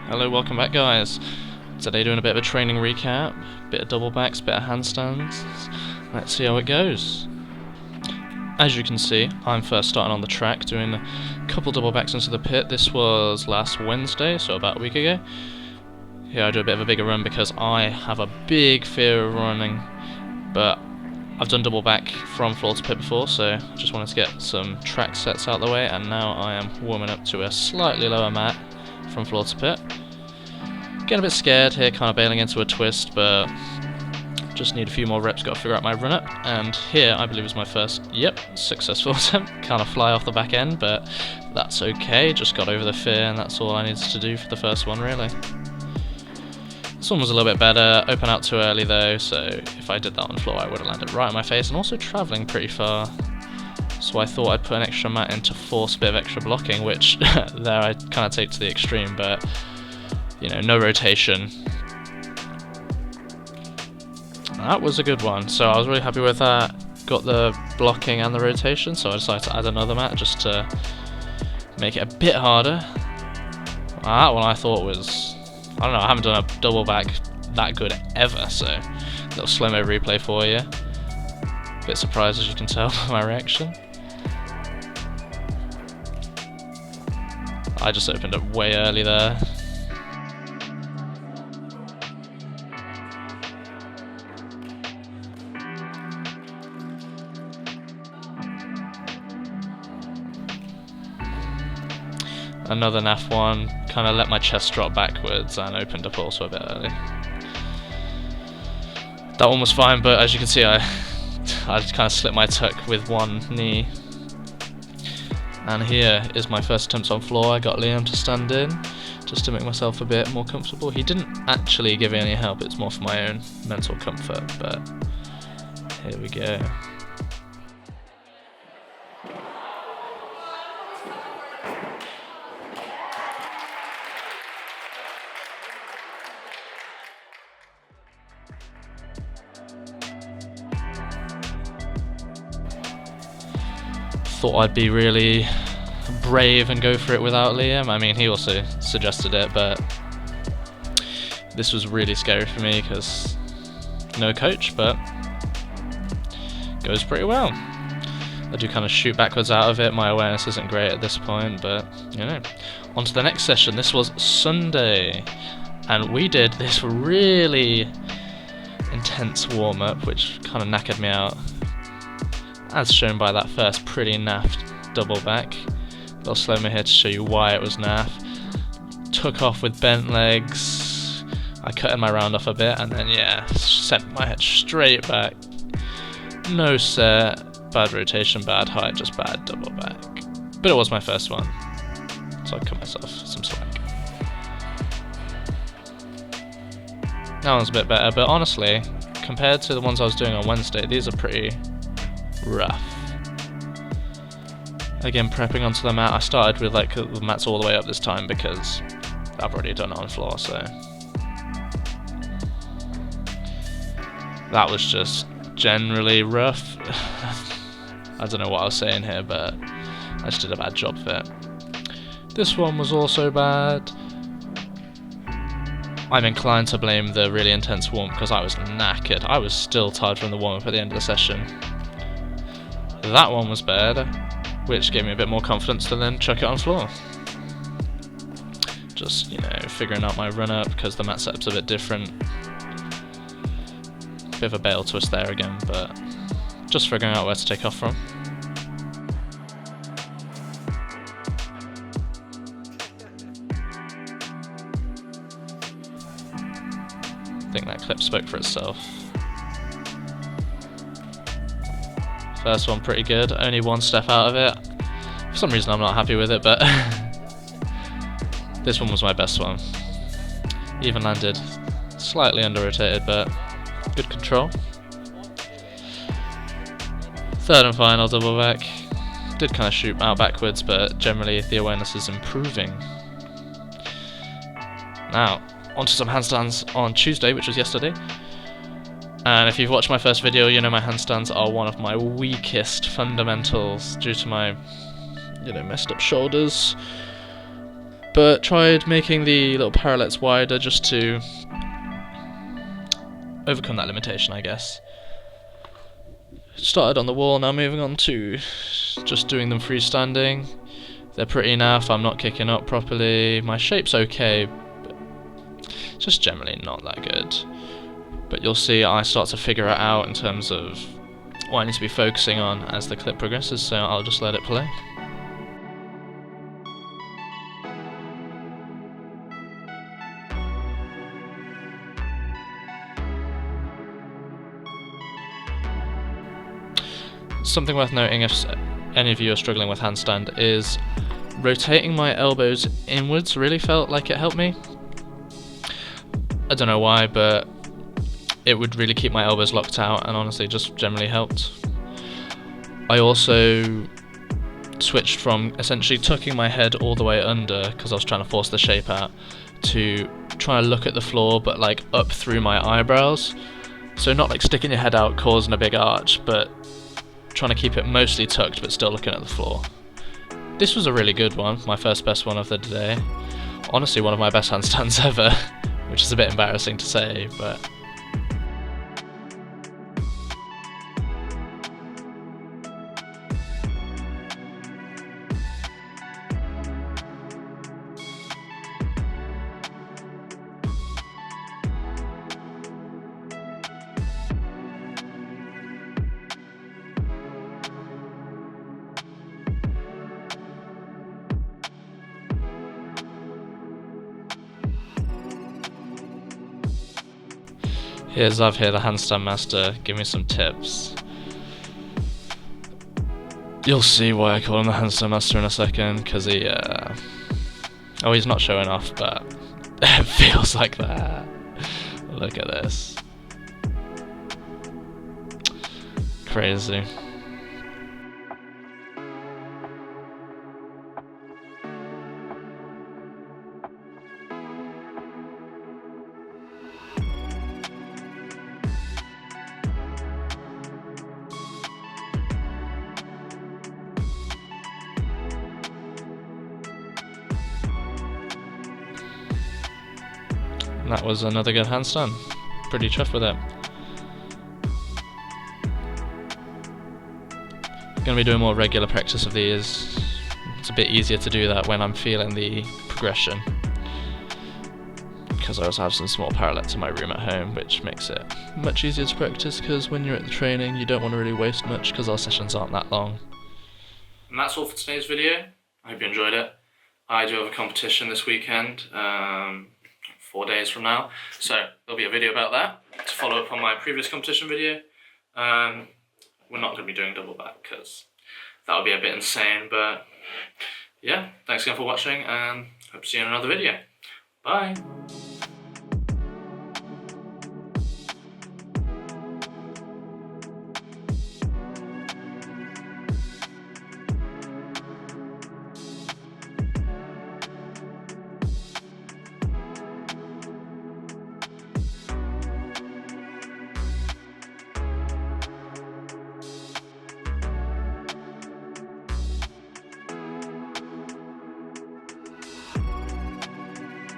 Hello, welcome back guys. Today doing a bit of a training recap, bit of double backs, bit of handstands. Let's see how it goes. As you can see, I'm first starting on the track doing a couple double backs into the pit. This was last Wednesday, so about a week ago. Here I do a bit of a bigger run because I have a big fear of running, but I've done double back from floor to pit before, so I just wanted to get some track sets out of the way, and now I am warming up to a slightly lower mat from floor to pit. Getting a bit scared here, kind of bailing into a twist, but just need a few more reps, got to figure out my run up. And here I believe was my first, successful attempt. Kind of fly off the back end, but that's okay, just got over the fear, and that's all I needed to do for the first one really. This one was a little bit better, open out too early though, so if I did that on the floor I would have landed right on my face, and also travelling pretty far. So I thought I'd put an extra mat in to force a bit of extra blocking, which there I kind of take to the extreme, but you know, no rotation. That was a good one, so I was really happy with that. Got the blocking and the rotation, so I decided to add another mat just to make it a bit harder. That one I thought was, I don't know, I haven't done a double back that good ever, so little slow-mo replay for you. Bit surprised, as you can tell by my reaction. I just opened up way early there. Another naff one, kind of let my chest drop backwards and opened up also a bit early. That one was fine, but as you can see I kind of slipped my tuck with one knee. And here is my first attempt on floor. I got Liam to stand in, just to make myself a bit more comfortable. He didn't actually give me any help, it's more for my own mental comfort, but here we go. Thought I'd be really brave and go for it without Liam. I mean, he also suggested it, but this was really scary for me because no coach, but goes pretty well. I do kind of shoot backwards out of it. My awareness isn't great at this point, but you know. On to the next session. This was Sunday, and we did this really intense warm-up, which kind of knackered me out, as shown by that first pretty naff double back. Little slow-mo here to show you why it was naff. Took off with bent legs. I cut in my round off a bit, and then sent my head straight back. No set, bad rotation, bad height, just bad double back. But it was my first one, so I cut myself some slack. That one's a bit better, but honestly, compared to the ones I was doing on Wednesday, these are pretty rough. Again, prepping onto the mat, I started with like the mats all the way up this time because I've already done it on floor, so that was just generally rough. I don't know what I was saying here, but I just did a bad job of it. This one was also bad. I'm inclined to blame the really intense warm because I was knackered. I was still tired from the warm-up at the end of the session. That one was better, which gave me a bit more confidence to then chuck it on floor. Just, you know, figuring out my run up because the mat setup's a bit different. Bit of a bail twist there again, but just figuring out where to take off from. I think that clip spoke for itself. First one pretty good, only one step out of it. For some reason I'm not happy with it, but this one was my best one. Even landed slightly under rotated, but good control. Third and final double back. Did kind of shoot out backwards, but generally the awareness is improving. Now, onto some handstands on Tuesday, which was yesterday. And if you've watched my first video, you know my handstands are one of my weakest fundamentals due to my, messed up shoulders. but tried making the little parallettes wider just to overcome that limitation, I guess. Started on the wall, now moving on to just doing them freestanding. They're pretty naff, I'm not kicking up properly, my shape's okay, but just generally not that good. But you'll see I start to figure it out in terms of what I need to be focusing on as the clip progresses, so I'll just let it play. Something worth noting if any of you are struggling with handstand is rotating my elbows inwards really felt like it helped me. I don't know why, but it would really keep my elbows locked out and honestly just generally helped. I also switched from essentially tucking my head all the way under because I was trying to force the shape out to trying to look at the floor but like up through my eyebrows. So not like sticking your head out causing a big arch, but trying to keep it mostly tucked but still looking at the floor. This was a really good one, my first best one of the day. Honestly one of my best handstands ever, which is a bit embarrassing to say, but here's Zav here, the handstand master, give me some tips. You'll see why I call him the handstand master in a second, because he, oh, he's not showing off, but it feels like that. Look at this. Crazy. And that was another good handstand. Pretty chuffed with it. Gonna be doing more regular practice of these. It's a bit easier to do that when I'm feeling the progression, because I also have some small parallettes in my room at home, which makes it much easier to practice, because when you're at the training you don't want to really waste much because our sessions aren't that long. And that's all for today's video. I hope you enjoyed it. I do have a competition this weekend, 4 days from now, so there'll be a video about that to follow up on my previous competition video. We're not going to be doing double back because that would be a bit insane, but yeah, thanks again for watching and hope to see you in another video. Bye!